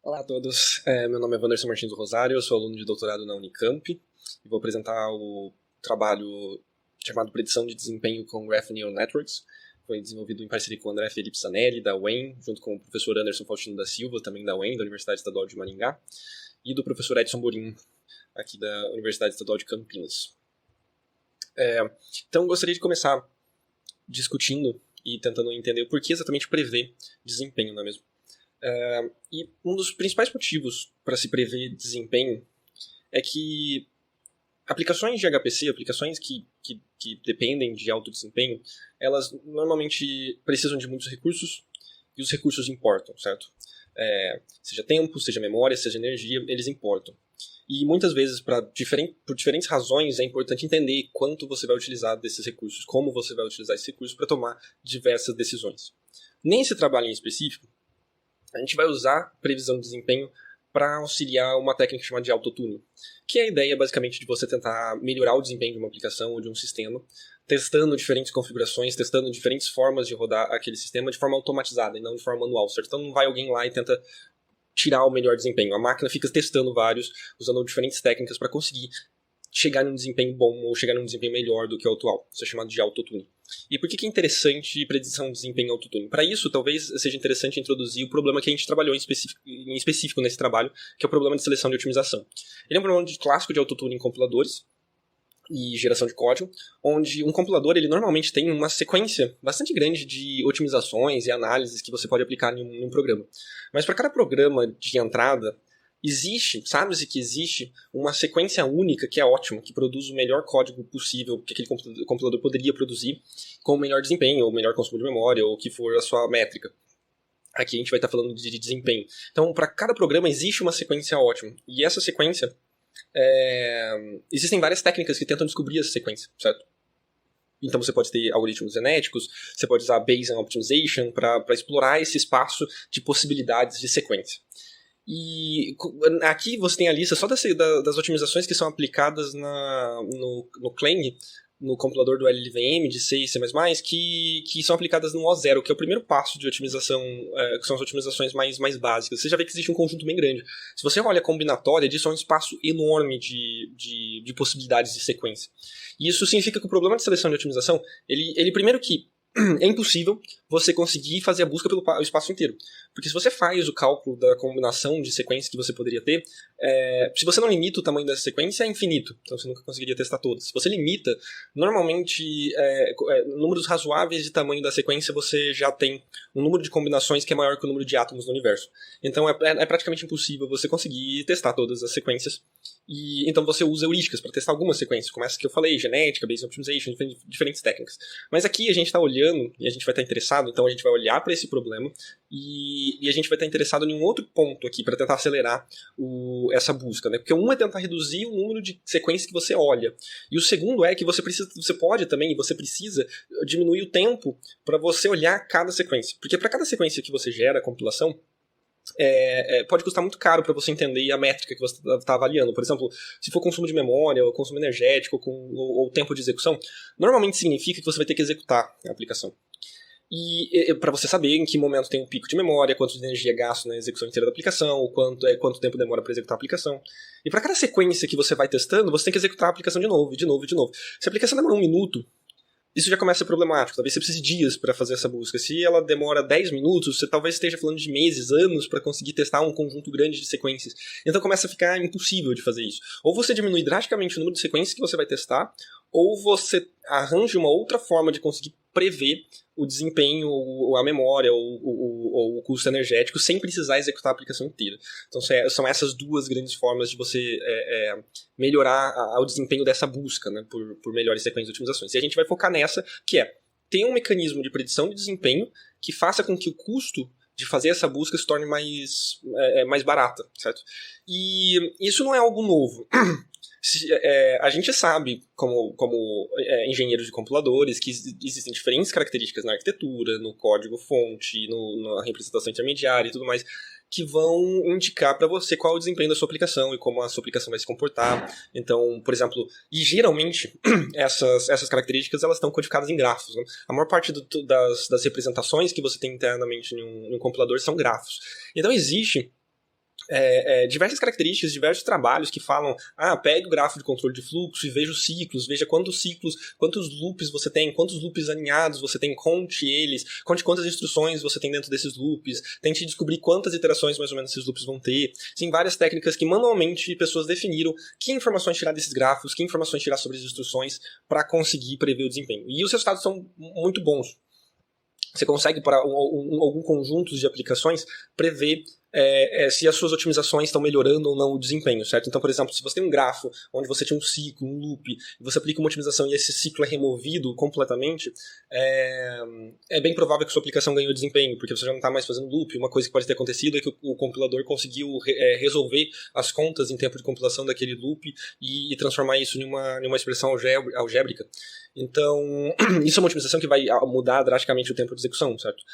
Olá a todos, meu nome é Wanderson Martins do Rosário, eu sou aluno de doutorado na Unicamp e vou apresentar o trabalho chamado Predição de Desempenho com Graph Neural Networks. Foi desenvolvido em parceria com o André Felipe Sanelli, da UEM, junto com o professor Anderson Faustino da Silva, também da UEM, da Universidade Estadual de Maringá, e do professor Edson Borim, aqui da Universidade Estadual de Campinas. Então, gostaria de começar discutindo e tentando entender o porquê exatamente prever desempenho, não é mesmo? E um dos principais motivos para se prever desempenho é que aplicações de HPC, aplicações que dependem de alto desempenho, elas normalmente precisam de muitos recursos e os recursos importam, certo? Seja tempo, seja memória, seja energia, eles importam. E muitas vezes, por diferentes razões, é importante entender quanto você vai utilizar desses recursos, como você vai utilizar esses recursos para tomar diversas decisões. Nesse trabalho em específico, a gente vai usar previsão de desempenho para auxiliar uma técnica chamada de autotuning, que é a ideia basicamente de você tentar melhorar o desempenho de uma aplicação ou de um sistema, testando diferentes configurações, testando diferentes formas de rodar aquele sistema de forma automatizada e não de forma manual, certo? Então não vai alguém lá e tenta tirar o melhor desempenho. A máquina fica testando vários, usando diferentes técnicas para conseguir chegar num desempenho bom ou chegar num desempenho melhor do que o atual. Isso é chamado de autotuning. E por que é interessante predição de desempenho em autotuning? Para isso, talvez seja interessante introduzir o problema que a gente trabalhou em específico nesse trabalho, que é o problema de seleção de otimização. Ele é um problema clássico de autotuning em compiladores e geração de código, onde um compilador ele normalmente tem uma sequência bastante grande de otimizações e análises que você pode aplicar em um programa. Mas para cada programa de entrada, sabe-se que existe uma sequência única que é ótima, que produz o melhor código possível que aquele compilador poderia produzir com o melhor desempenho, ou o melhor consumo de memória, ou o que for a sua métrica. Aqui a gente vai estar falando de desempenho. Então, para cada programa existe uma sequência ótima. E essa sequência, existem várias técnicas que tentam descobrir essa sequência, certo? Então você pode ter algoritmos genéticos, você pode usar Bayesian Optimization para explorar esse espaço de possibilidades de sequência. E aqui você tem a lista só das otimizações que são aplicadas no Clang, no compilador do LLVM de C e C++, que são aplicadas no O0, que é o primeiro passo de otimização, que são as otimizações mais básicas. Você já vê que existe um conjunto bem grande. Se você olha a combinatória disso, é um espaço enorme de possibilidades de sequência. E isso significa que o problema de seleção de otimização, ele primeiro que é impossível você conseguir fazer a busca pelo espaço inteiro. Porque se você faz o cálculo da combinação de sequências que você poderia ter, se você não limita o tamanho dessa sequência, é infinito. Então você nunca conseguiria testar todas. Se você limita, normalmente, números razoáveis de tamanho da sequência, você já tem um número de combinações que é maior que o número de átomos no universo. Então é praticamente impossível você conseguir testar todas as sequências. E então você usa heurísticas para testar algumas sequências, como essa que eu falei, genética, Bayesian Optimization, diferentes técnicas. Mas aqui a gente está olhando, e a gente vai estar interessado, então a gente vai olhar para esse problema, e a gente vai estar interessado em um outro ponto aqui para tentar acelerar essa busca, né? Porque um é tentar reduzir o número de sequências que você olha, e o segundo é que você precisa diminuir o tempo para você olhar cada sequência. Porque para cada sequência que você gera a compilação, pode custar muito caro para você entender a métrica que você está avaliando. Por exemplo, se for consumo de memória, ou consumo energético, ou tempo de execução, normalmente significa que você vai ter que executar a aplicação. E para você saber em que momento tem um pico de memória, quanto de energia é gasto na execução inteira da aplicação, quanto tempo demora para executar a aplicação. E para cada sequência que você vai testando, você tem que executar a aplicação de novo. Se a aplicação demora 1 minuto, isso já começa a ser problemático. Talvez você precise de dias para fazer essa busca. Se ela demora 10 minutos, você talvez esteja falando de meses, anos, para conseguir testar um conjunto grande de sequências. Então começa a ficar impossível de fazer isso. Ou você diminui drasticamente o número de sequências que você vai testar, ou você arranja uma outra forma de conseguir prever o desempenho, ou a memória, ou o custo energético, sem precisar executar a aplicação inteira. Então são essas duas grandes formas de você melhorar o desempenho dessa busca, né, por melhores sequências de otimizações. E a gente vai focar nessa, que é ter um mecanismo de predição de desempenho que faça com que o custo de fazer essa busca se torne mais barata, certo? E isso não é algo novo. A gente sabe, como engenheiros de compiladores, que existem diferentes características na arquitetura, no código-fonte, na representação intermediária e tudo mais, que vão indicar para você qual é o desempenho da sua aplicação e como a sua aplicação vai se comportar. Então, por exemplo, e geralmente essas características elas estão codificadas em grafos, né? A maior parte das representações que você tem internamente em um compilador são grafos. Então existe diversas características, diversos trabalhos que falam, pegue o grafo de controle de fluxo e veja os ciclos, veja quantos ciclos, quantos loops você tem, quantos loops alinhados você tem, conte eles, conte quantas instruções você tem dentro desses loops, tente descobrir quantas iterações mais ou menos esses loops vão ter. Sim, várias técnicas que manualmente pessoas definiram que informações tirar desses grafos, que informações tirar sobre as instruções para conseguir prever o desempenho. E os resultados são muito bons. Você consegue, para algum conjunto de aplicações, prever se as suas otimizações estão melhorando ou não o desempenho, certo? Então, por exemplo, se você tem um grafo onde você tinha um ciclo, um loop, e você aplica uma otimização e esse ciclo é removido completamente, é bem provável que sua aplicação ganhou desempenho, porque você já não está mais fazendo loop. Uma coisa que pode ter acontecido é que o compilador conseguiu resolver as contas em tempo de compilação daquele loop e transformar isso em uma expressão algébrica. Então, isso é uma otimização que vai mudar drasticamente o tempo de execução, certo?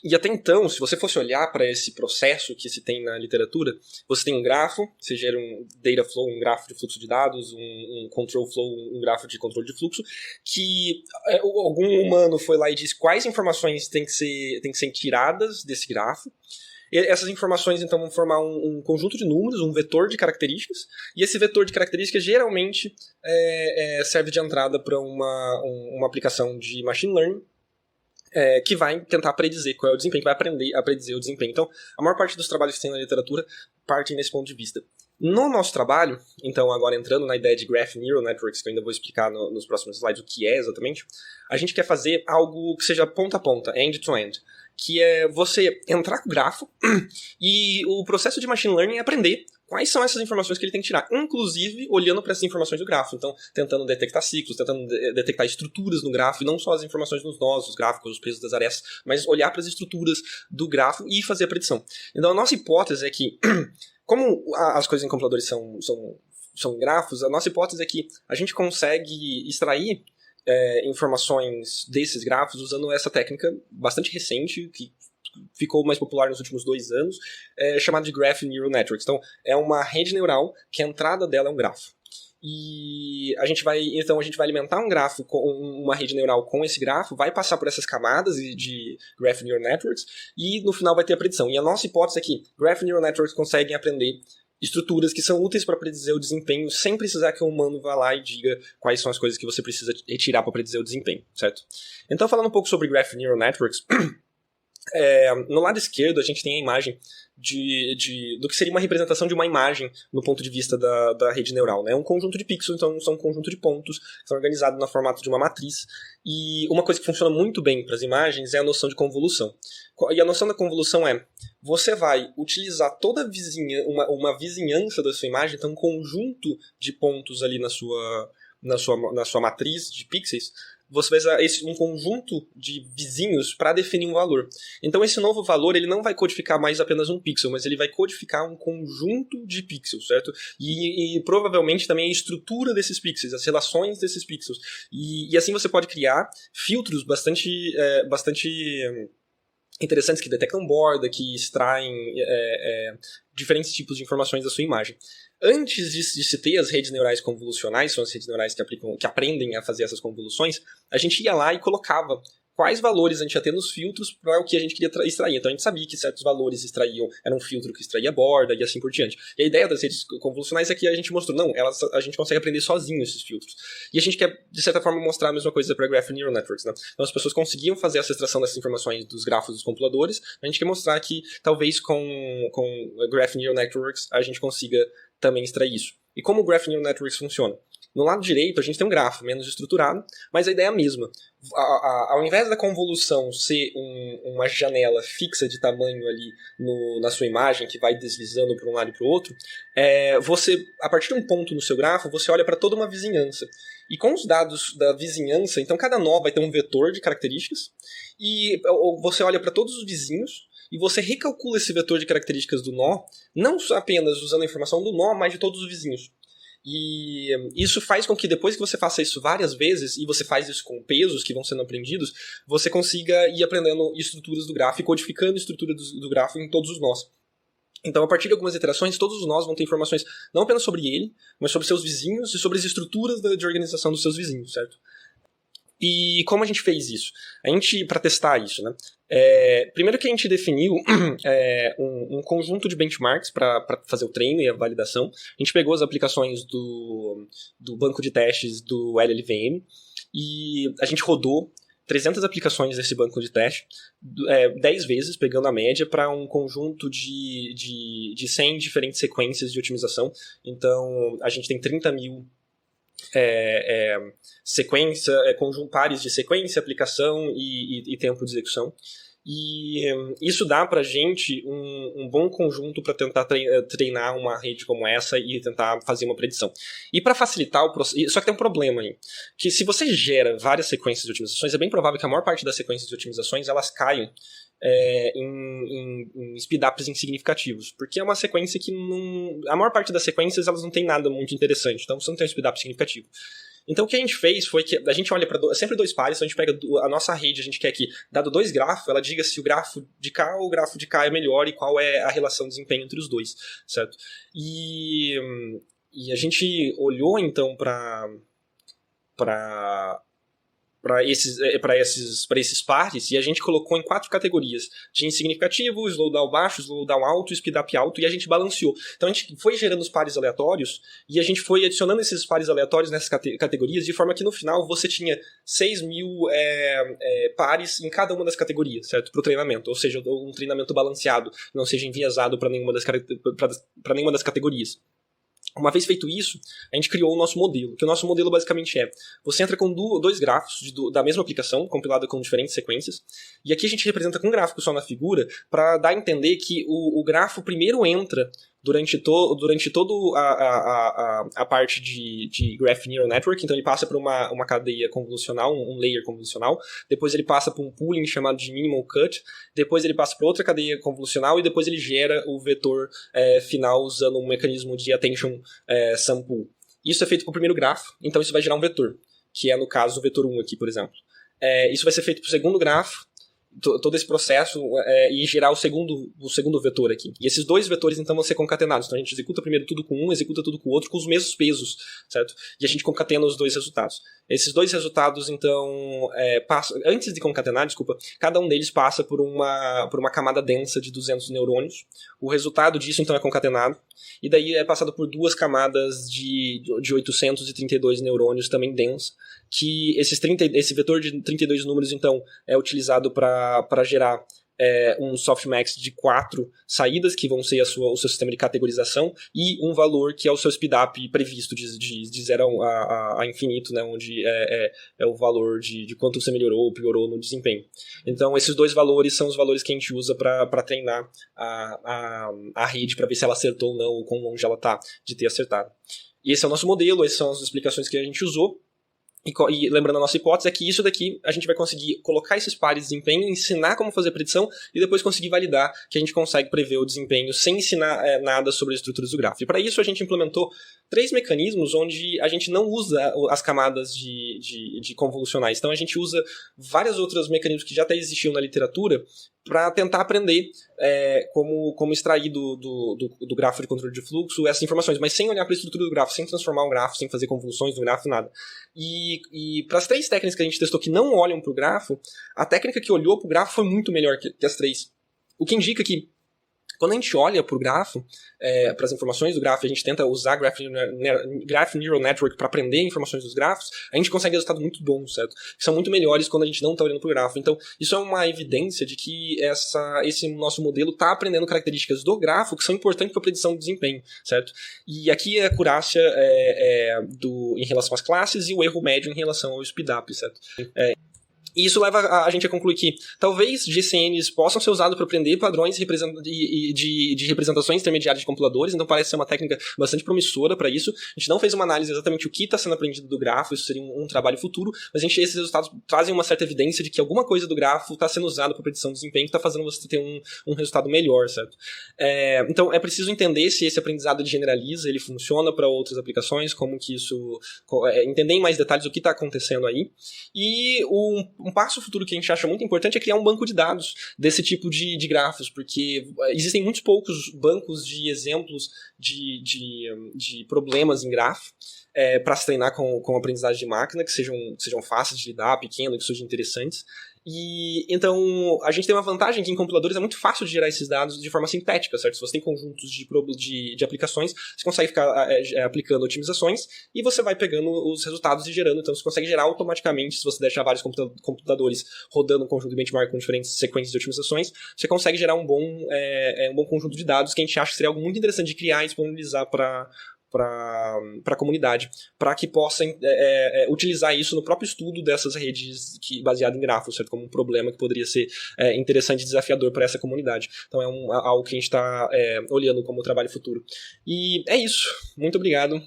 E até então, se você fosse olhar para esse processo que se tem na literatura, você tem um grafo, você gera um data flow, um grafo de fluxo de dados, um control flow, um grafo de controle de fluxo, que algum humano foi lá e disse quais informações têm que ser tiradas desse grafo. E essas informações, então, vão formar um conjunto de números, um vetor de características, e esse vetor de características geralmente serve de entrada para uma aplicação de machine learning, que vai tentar predizer qual é o desempenho, que vai aprender a predizer o desempenho. Então, a maior parte dos trabalhos que tem na literatura partem nesse ponto de vista. No nosso trabalho, então, agora entrando na ideia de Graph Neural Networks, que eu ainda vou explicar nos próximos slides o que é exatamente, a gente quer fazer algo que seja ponta a ponta, end-to-end, que é você entrar com o grafo e o processo de machine learning é aprender quais são essas informações que ele tem que tirar, inclusive olhando para essas informações do grafo. Então, tentando detectar ciclos, tentando detectar estruturas no grafo, e não só as informações nos nós, os gráficos, os pesos das arestas, mas olhar para as estruturas do grafo e fazer a predição. Então, a nossa hipótese é que, como as coisas em compiladores são grafos, a nossa hipótese é que a gente consegue extrair informações desses grafos usando essa técnica bastante recente, que ficou mais popular nos últimos 2 anos, chamada de Graph Neural Networks. Então, é uma rede neural que a entrada dela é um grafo. E a gente vai alimentar um grafo, uma rede neural com esse grafo, vai passar por essas camadas de Graph Neural Networks e no final vai ter a predição. E a nossa hipótese é que Graph Neural Networks conseguem aprender estruturas que são úteis para predizer o desempenho sem precisar que o humano vá lá e diga quais são as coisas que você precisa retirar para predizer o desempenho, certo? Então, falando um pouco sobre Graph Neural Networks, no lado esquerdo a gente tem a imagem do que seria uma representação de uma imagem no ponto de vista da rede neural, né? Um conjunto de pixels, então são um conjunto de pontos que são organizados no formato de uma matriz. E uma coisa que funciona muito bem para as imagens é a noção de convolução. E a noção da convolução é: você vai utilizar toda uma vizinhança da sua imagem, então um conjunto de pontos ali na sua matriz de pixels. Você vai usar um conjunto de vizinhos para definir um valor. Então esse novo valor ele não vai codificar mais apenas um pixel, mas ele vai codificar um conjunto de pixels, certo? E provavelmente também a estrutura desses pixels, as relações desses pixels. E assim você pode criar filtros bastante interessantes que detectam borda, que extraem diferentes tipos de informações da sua imagem. Antes de se ter as redes neurais convolucionais, são as redes neurais que aprendem a fazer essas convoluções, a gente ia lá e colocava quais valores a gente ia ter nos filtros para o que a gente queria extrair. Então a gente sabia que certos valores era um filtro que extraía borda e assim por diante. E a ideia das redes convolucionais é que a gente mostrou, não, a gente consegue aprender sozinho esses filtros. E a gente quer, de certa forma, mostrar a mesma coisa para Graph Neural Networks, né? Então as pessoas conseguiam fazer essa extração dessas informações dos grafos dos compiladores, a gente quer mostrar que talvez com Graph Neural Networks a gente consiga também extrair isso. E como o Graph Neural Networks funciona? No lado direito, a gente tem um grafo menos estruturado, mas a ideia é a mesma. Ao invés da convolução ser uma janela fixa de tamanho ali na sua imagem, que vai deslizando para um lado e para o outro, você, a partir de um ponto no seu grafo, você olha para toda uma vizinhança. E com os dados da vizinhança, então cada nó vai ter um vetor de características, e você olha para todos os vizinhos, e você recalcula esse vetor de características do nó, não apenas usando a informação do nó, mas de todos os vizinhos. E isso faz com que depois que você faça isso várias vezes, e você faz isso com pesos que vão sendo aprendidos, você consiga ir aprendendo estruturas do grafo e codificando a estrutura do grafo em todos os nós. Então, a partir de algumas iterações, todos os nós vão ter informações não apenas sobre ele, mas sobre seus vizinhos e sobre as estruturas de organização dos seus vizinhos, certo? E como a gente fez isso? Para testar isso, né? Primeiro que a gente definiu um conjunto de benchmarks para fazer o treino e a validação. A gente pegou as aplicações do banco de testes do LLVM e a gente rodou 300 aplicações desse banco de teste 10 vezes, pegando a média, para um conjunto de 100 diferentes sequências de otimização. Então, a gente tem 30 mil sequência, pares de sequência, aplicação e tempo de execução. E isso dá pra gente um bom conjunto para tentar treinar uma rede como essa e tentar fazer uma predição. E para facilitar o processo... Só que tem um problema aí, que se você gera várias sequências de otimizações, é bem provável que a maior parte das sequências de otimizações elas caiam em speedups insignificativos, porque é uma sequência que a maior parte das sequências elas não tem nada muito interessante, então você não tem um speedup significativo. Então o que a gente fez foi que a gente olha para sempre dois pares, então a gente pega a nossa rede, a gente quer que, dado dois grafos, ela diga se o grafo de cá ou o grafo de cá é melhor e qual é a relação de desempenho entre os dois, certo? E a gente olhou então para esses pares, e a gente colocou em 4 categorias de insignificativo, slowdown baixo, slowdown alto, speedup alto, e a gente balanceou. Então a gente foi gerando os pares aleatórios e a gente foi adicionando esses pares aleatórios nessas categorias, de forma que no final você tinha 6 mil pares em cada uma das categorias, certo? Para o treinamento, ou seja, um treinamento balanceado, não seja enviesado para nenhuma das categorias. Uma vez feito isso, a gente criou o nosso modelo, que o nosso modelo basicamente você entra com dois gráficos da mesma aplicação, compilada com diferentes sequências, e aqui a gente representa com um gráfico só na figura, para dar a entender que o grafo primeiro entra durante toda a parte de Graph Neural Network, então ele passa por uma cadeia convolucional, um layer convolucional, depois ele passa por um pooling chamado de minimal cut, depois ele passa por outra cadeia convolucional e depois ele gera o vetor final usando um mecanismo de attention sample. Isso é feito para o primeiro grafo, então isso vai gerar um vetor, que é no caso o vetor 1 aqui, por exemplo. Isso vai ser feito para o segundo grafo, todo esse processo e gerar o segundo vetor aqui. E esses dois vetores então vão ser concatenados. Então a gente executa primeiro tudo com um, executa tudo com o outro, com os mesmos pesos, certo? E a gente concatena os dois resultados. Esses dois resultados, então, antes de concatenar, cada um deles passa por uma camada densa de 200 neurônios. O resultado disso, então, é concatenado. E daí é passado por duas camadas de 832 neurônios também densas, que esse vetor de 32 números, então, é utilizado para gerar um softmax de 4 saídas, que vão ser o seu sistema de categorização, e um valor que é o seu speedup previsto, de 0 a infinito, né, onde é o valor de quanto você melhorou ou piorou no desempenho. Então, esses dois valores são os valores que a gente usa para treinar a rede, para ver se ela acertou ou não, ou quão longe ela está de ter acertado. E esse é o nosso modelo, essas são as explicações que a gente usou. E lembrando a nossa hipótese é que isso daqui a gente vai conseguir colocar esses pares de desempenho, ensinar como fazer predição e depois conseguir validar que a gente consegue prever o desempenho sem ensinar nada sobre as estruturas do grafo. E para isso a gente implementou 3 mecanismos onde a gente não usa as camadas de convolucionais. Então a gente usa vários outros mecanismos que já até existiam na literatura para tentar aprender como extrair do grafo de controle de fluxo essas informações, mas sem olhar para a estrutura do grafo, sem transformar um grafo, sem fazer convoluções no grafo, nada. E para as 3 técnicas que a gente testou que não olham para o grafo, a técnica que olhou para o grafo foi muito melhor que as 3. O que indica que quando a gente olha para o grafo, para as informações do grafo, a gente tenta usar Graph Neural Network para aprender informações dos grafos, a gente consegue resultados muito bons, certo? Que são muito melhores quando a gente não está olhando para o grafo. Então, isso é uma evidência de que esse nosso modelo está aprendendo características do grafo que são importantes para a predição do desempenho, certo? E aqui é a acurácia em relação às classes e o erro médio em relação ao speedup, certo? E isso leva a gente a concluir que talvez GCNs possam ser usados para aprender padrões de representações intermediárias de compiladores, então parece ser uma técnica bastante promissora para isso. A gente não fez uma análise exatamente o que está sendo aprendido do grafo, isso seria um trabalho futuro, mas esses resultados trazem uma certa evidência de que alguma coisa do grafo está sendo usada para predição de desempenho, que está fazendo você ter um resultado melhor, certo? Então é preciso entender se esse aprendizado ele generaliza, ele funciona para outras aplicações, como que isso... entender em mais detalhes o que está acontecendo aí. E um passo futuro que a gente acha muito importante é criar um banco de dados desse tipo de grafos, porque existem muitos poucos bancos de exemplos de problemas em grafo para se treinar com aprendizagem de máquina, que sejam fáceis de lidar, pequenos, que sejam interessantes. E então a gente tem uma vantagem que em compiladores é muito fácil de gerar esses dados de forma sintética, certo? Se você tem conjuntos de aplicações, você consegue ficar aplicando otimizações e você vai pegando os resultados e gerando. Então você consegue gerar automaticamente, se você deixar vários computadores rodando um conjunto de benchmark com diferentes sequências de otimizações, você consegue gerar um bom conjunto de dados que a gente acha que seria algo muito interessante de criar e disponibilizar para a comunidade, para que possam utilizar isso no próprio estudo dessas redes baseado em grafos, certo? Como um problema que poderia ser interessante e desafiador para essa comunidade. Então é algo que a gente está olhando como trabalho futuro. E é isso. Muito obrigado.